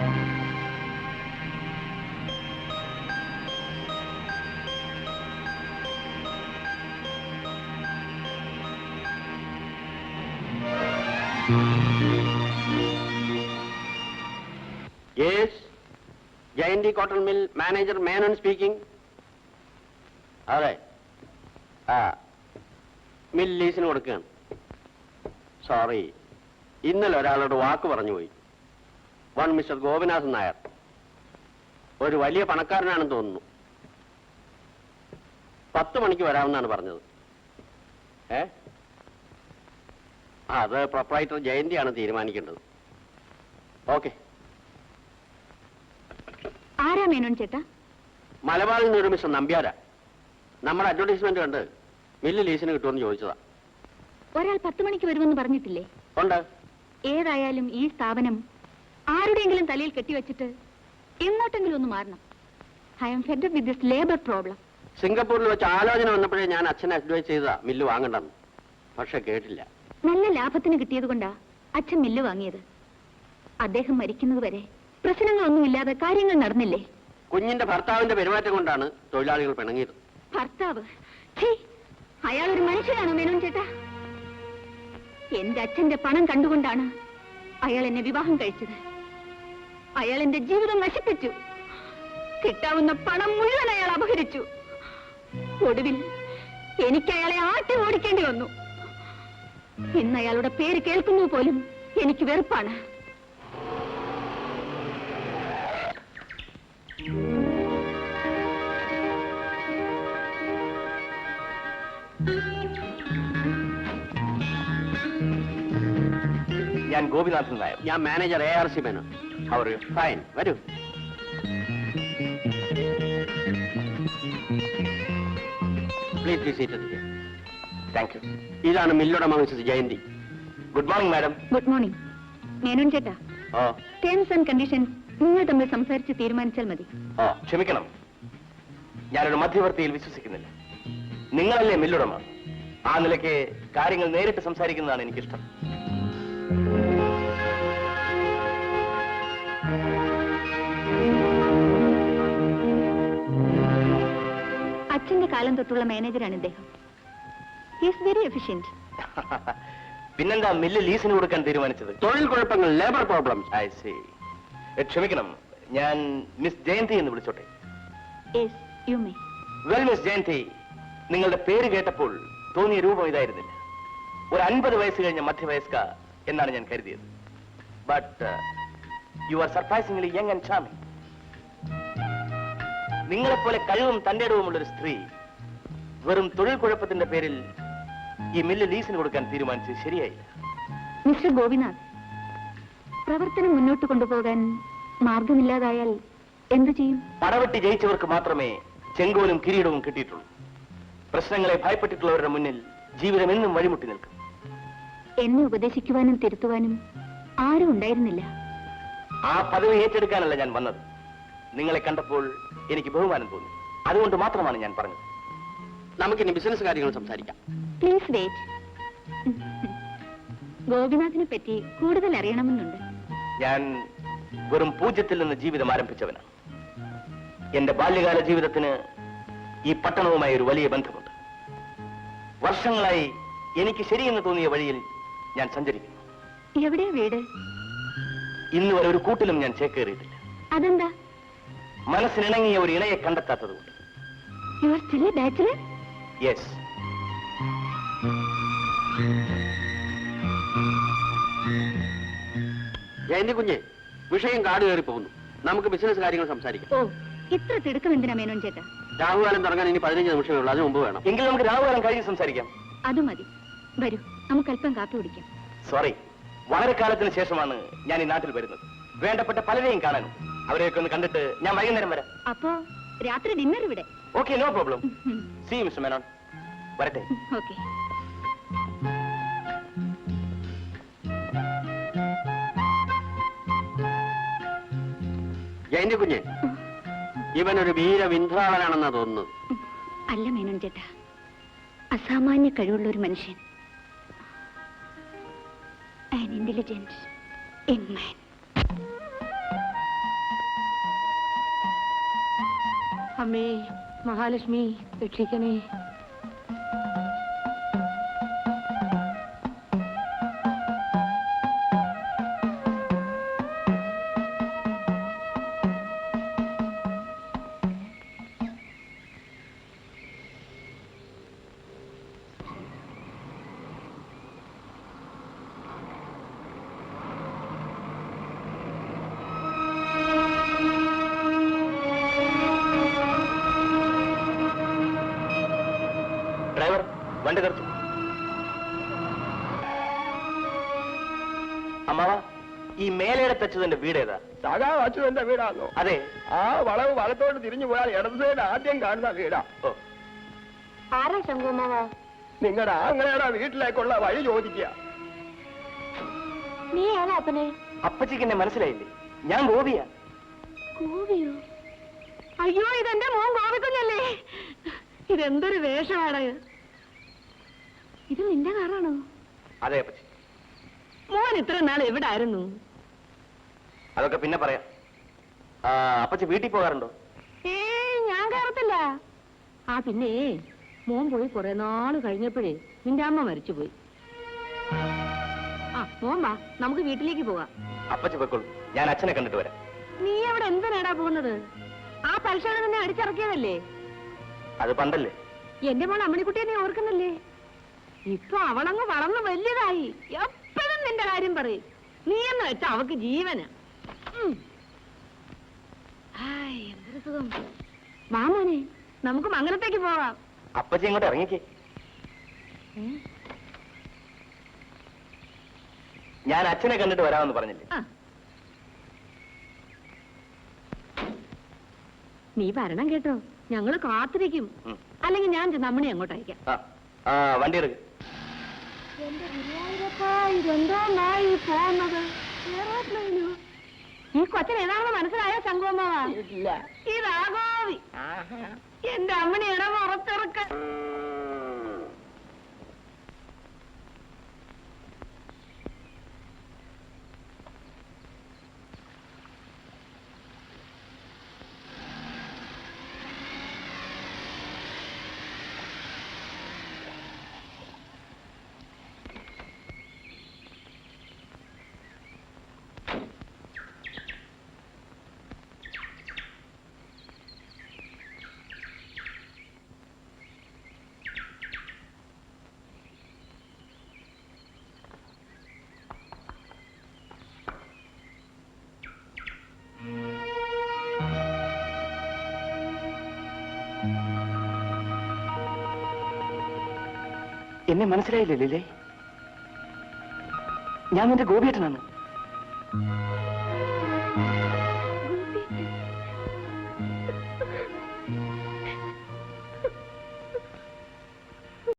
Yes, Jayanti Cotton Mill Manager Menon speaking. All right. Mill ലീസിന് കൊടുക്കുകയാണ്. Sorry, ഇന്നലെ ഒരാളോട് വാക്ക് പറഞ്ഞുപോയി. വൺ മിസ്റ്റർ ഗോപിനാഥൻ നായർ, ഒരു വലിയ പണക്കാരനാണെന്ന് തോന്നുന്നു. 10 മണിക്ക് വരാമെന്നാണ് പറഞ്ഞത്. അത് പ്രൊപ്പറൈറ്റർ ജയന്തിയാണ് തീരുമാനിക്കേണ്ടത്. ഓക്കെ. ആരാ മേനോൻ ചേട്ടാ? മലബാറിൽ നിന്ന് ഒരു മിസ്റ്റർ നമ്പ്യാര. നമ്മുടെ അഡ്വർടൈസ്മെന്റ് കണ്ട് മില്ല് ലീസിന് കിട്ടുമെന്ന് ചോദിച്ചതാ. ഒരാൾ 10 മണിക്ക് വരുമെന്ന് പറഞ്ഞിട്ടില്ലേ? ഉണ്ട്. ഏതായാലും ഈ സ്ഥാപനം ആരുടെയെങ്കിലും തലയിൽ കെട്ടിവെച്ചിട്ട് എങ്ങോട്ടെങ്കിലും ഒന്ന് മാറണം. I am fed up with this labour problem. സിംഗപ്പൂരിൽ വെച്ച് ആലോചന വന്നപ്പോഴേ ഞാൻ അച്ഛനെ അഡ്വൈസ് ചെയ്തതാ മില്ല് വാങ്ങണ്ടെന്ന്. പക്ഷെ കേട്ടില്ല. നല്ല ലാഭത്തിന് കിട്ടിയത് കൊണ്ടാ അച്ഛൻ മില്ല് വാങ്ങിയത്. അദ്ദേഹം മരിക്കുന്നത് വരെ പ്രശ്നങ്ങളൊന്നുമില്ലാതെ കാര്യങ്ങൾ നടന്നില്ലേ? കുഞ്ഞിന്റെ ഭർത്താവിന്റെ പെരുമാറ്റം കൊണ്ടാണ് തൊഴിലാളികൾ പിണങ്ങിയത്. ഭർത്താവ്? അയാൾ ഒരു മനുഷ്യനാണോ മേനോൻ ചേട്ടാ? എന്റെ അച്ഛന്റെ പണം കണ്ടുകൊണ്ടാണ് അയാൾ എന്നെ വിവാഹം കഴിച്ചത്. അയാൾ എന്റെ ജീവിതം നശിപ്പിച്ചു. കിട്ടാവുന്ന പണം മുഴുവൻ അയാൾ അപഹരിച്ചു. ഒടുവിൽ എനിക്ക് അയാളെ ആട്ടി ഓടിക്കേണ്ടി വന്നു. ഇന്ന് അയാളുടെ പേര് കേൾക്കുന്നത് പോലും എനിക്ക് വെറുപ്പാണ്. ഞാൻ ഗോപിനാഥൻ നായർ. ഞാൻ മാനേജർ ARC മേനോൻ. അവർ ഫൈൻ. വരൂ. Please be seated. Thank you. ഇതാണ് മില്ലുടമ Mrs Jayanthi. Good morning madam. Good morning. Menon ചേട്ടാ, ടേംസ് ആൻഡ് കണ്ടീഷൻസ് നിങ്ങൾ തമ്മിൽ സംസാരിച്ച് തീരുമാനിച്ചാൽ മതി. ക്ഷമിക്കണം, ഞാനൊരു മധ്യവർത്തിയിൽ വിശ്വസിക്കുന്നില്ല. നിങ്ങളല്ലേ മില്ലുടമ. ആ നിലയ്ക്ക് കാര്യങ്ങൾ നേരിട്ട് സംസാരിക്കുന്നതാണ് എനിക്കിഷ്ടം. അച്ഛന്റെ കാലം തൊട്ടുള്ള മാനേജറാണ് ഇദ്ദേഹം. He's very efficient. പിന്നെന്താ മില്ല് ലീസിന് കൊടുക്കാൻ തീരുമാനിച്ചത്? തൊഴിൽ കുഴപ്പങ്ങൾ, ലേബർ പ്രോബ്ലംസ്. I see. ക്ഷമിക്കണം, ഞാൻ മിസ് ജയന്തി എന്ന് വിളിച്ചോട്ടെ? Yes, you may. Well miss Jayanthi, നിങ്ങളുടെ പേര് കേട്ടപ്പോൾ തോന്നിയ രൂപം ഇതായിരുന്നില്ല. ഒരു 50 വയസ്സ് കഴിഞ്ഞ മധ്യവയസ്ക എന്നാണ് ഞാൻ കരുതിയത്. But you are surprisingly young and charming. നിങ്ങളെപ്പോലെ കഴിവും തന്റെ ഇടവുമുള്ളൊരു സ്ത്രീ വെറും തൊഴിൽ കുഴപ്പത്തിന്റെ പേരിൽ ഈ മില്ല് ലീസിന് കൊടുക്കാൻ തീരുമാനിച്ചത് ശരിയായില്ല. മിസ്റ്റർ ഗോപിനാഥ്, പ്രവർത്തനം മുന്നോട്ട് കൊണ്ടുപോകാൻ മാർഗമില്ലാതായാൽ എന്തു ചെയ്യും? പടവെട്ടി ജയിച്ചവർക്ക് മാത്രമേ ചെങ്കോലും കിരീടവും കിട്ടിയിട്ടുള്ളൂ. പ്രശ്നങ്ങളെ ഭയപ്പെട്ടിട്ടുള്ളവരുടെ മുന്നിൽ ജീവിതം എന്നും വഴിമുട്ടി നിൽക്കും. എന്നെ ഉപദേശിക്കുവാനും തിരുത്തുവാനും ആരും ഉണ്ടായിരുന്നില്ല. ആ പദവി ഏറ്റെടുക്കാനല്ല ഞാൻ വന്നത്. നിങ്ങളെ കണ്ടപ്പോൾ എനിക്ക് ബഹുമാനം തോന്നി. അതുകൊണ്ട് മാത്രമാണ് ഞാൻ പറഞ്ഞത്. നമുക്കിനി ബിസിനസ് കാര്യങ്ങൾ സംസാരിക്കാം. Please wait. ഗോപിനാഥിനെ പറ്റി കൂടുതൽ അറിയണമെന്നുണ്ട്. ഞാൻ വെറും 0-ൽ നിന്ന് ജീവിതം ആരംഭിച്ചവനാണ്. എന്റെ ബാല്യകാല ജീവിതത്തിന് ഈ പട്ടണവുമായി ഒരു വലിയ ബന്ധമുണ്ട്. വർഷങ്ങളായി എനിക്ക് ശരിയെന്ന് തോന്നിയ വഴിയിൽ ഞാൻ സഞ്ചരിക്കുന്നു. എവിടെയാ വീട്? ഇന്ന് വരെ ഒരു കൂട്ടിലും ഞാൻ ചേക്കേറിയിട്ടില്ല. അതെന്താ? മനസ്സിനിണങ്ങിയ ഒരു ഇണയെ കണ്ടെത്താത്തതുകൊണ്ട്. You are still a bachelor? Yes. Jayanthi കുഞ്ഞെ, വിഷയം കാട് കയറി പോകുന്നു. നമുക്ക് ബിസിനസ് കാര്യങ്ങൾ സംസാരിക്കാം. ഓ, ഇത്ര തിടുക്കം എന്തിനാ മേനോൻ ചേട്ടാ? രാഹുകാലം തുടങ്ങാൻ ഇനി 15 നിമിഷമേ ഉള്ളൂ. അതിന് മുമ്പ് വേണം. എങ്കിൽ നമുക്ക് രാഹുകാലം കഴിഞ്ഞ് സംസാരിക്കാം. അത് മതി. വരൂ, നമുക്ക് അല്പം കാപ്പി കുടിക്കാം. സോറി, വളരെ കാലത്തിന് ശേഷമാണ് ഞാൻ ഈ നാട്ടിൽ വരുന്നത്. വേണ്ടപ്പെട്ട പലരെയും കാണാനും. അവരെയൊക്കെ ഒന്ന് കണ്ടിട്ട് ഞാൻ വൈകുന്നേരം വരാം. അപ്പോ രാത്രി ഡിന്നർ ഇവിടെ? Okay, no problem. See you mister Menon. വരട്ടെ. ഓക്കെ. ജയന്തി കുഞ്ഞെ, ഇവനൊരു വീരവിന്ധ്രാളനാണെന്നാ തോന്നുന്നത്. അല്ല മേനോൻ ചേട്ടാ, അസാമാന്യ കഴിവുള്ള ഒരു മനുഷ്യൻ. An intelligent young man. അമ്മേ മഹാലക്ഷ്മി രക്ഷിക്കണേ. ഡ്രൈവർ വണ്ടി നിർത്തും. അമ്മാവ, ഈ മേലയുടെ തച്ചതിന്റെ വീട് ഏതാ? സഖാ അച്യുതന്റെ വീടാണോ? അതെ. ആ വളവ് വലത്തോട്ട് തിരിഞ്ഞു പോയാൽ ഇടത് സൈഡ് ആദ്യം കാണുന്ന വീടാ. ഓ, ആരാ ശങ്കുമാവ? നിങ്ങളുടെ ആങ്ങളയുടെ വീട്ടിലേക്കുള്ള വഴി ചോദിക്കുക. നീ ആരാ അപ്പനെ? അപ്പച്ചിക്ക് എന്നെ മനസ്സിലായില്ലേ? ഞാൻ ഗോപിയാ. ഗോപിയോ? അയ്യോ, ഇതെന്റെ മോൻ ഗോപിക്കുഞ്ഞല്ലേ. ഇതെന്തൊരു വേഷമാണ്. ഇത് നിന്റെ കാറാണോ? അതെ അപ്പച്ചി. മോൻ ഇത്ര നാൾ എവിടായിരുന്നു? അതൊക്കെ പിന്നെ പറയാം. അപ്പച്ചി വീട്ടിൽ പോകാറുണ്ടോ? ഞാൻ കയറത്തില്ല. ആ പിന്നെ മോൻ പോയി കുറെ നാള് കഴിഞ്ഞപ്പോഴേ നിന്റെ അമ്മ മരിച്ചുപോയി. ആ മോൻ വാ, നമുക്ക് വീട്ടിലേക്ക് പോവാം. അപ്പച്ചി പൊയ്ക്കോളൂ, ഞാൻ അച്ഛനെ കണ്ടിട്ട് വരാം. നീ എവിടെ എന്തിനാടാ പോകുന്നത്? ആ പലിശയുടെ നിന്നെ അടിച്ചിറക്കിയതല്ലേ? അത് പണ്ടല്ലേ. എന്റെ മോൾ അമ്മണിക്കുട്ടിയെ നീ ഓർക്കുന്നില്ലേ? ഇപ്പൊ അവളങ്ങ് വളർന്ന് വലിയതായി. എപ്പോഴും നിന്റെ കാര്യം പറയും. നീ എന്ന് വെച്ചാ അവക്ക് ജീവന്. എന്തൊരു സുഖം. മാമോനെ, നമുക്ക് മംഗലത്തേക്ക് പോവാം. അപ്പച്ചി ഇങ്ങോട്ട് ഇറങ്ങിക്കേ. ഞാൻ അച്ഛനെ കണ്ടിട്ട് വരാമെന്ന് പറഞ്ഞില്ലേ? നീ വരണം കേട്ടോ, ഞങ്ങള് കാത്തിരിക്കും. അല്ലെങ്കിൽ ഞാൻ നമ്മണി അങ്ങോട്ട് അയക്കാം. വണ്ടി എടുക്ക്. എന്റെ ഗുരുവായൂരപ്പാ, ഇതെന്തോ നായി പോകുന്നത്? ഈ കൊച്ചൻ ഏതാണെന്ന് മനസ്സിലായോ ശങ്കുവമ്മാവ? ഇതാ ഗോപി, എന്റെ അമ്മണിയുടെ മുറച്ചെറുക്ക. എന്നെ മനസ്സിലായില്ലേ ലീലേ? ഞാൻ നിന്റെ ഗോപിയേട്ടനാണ്.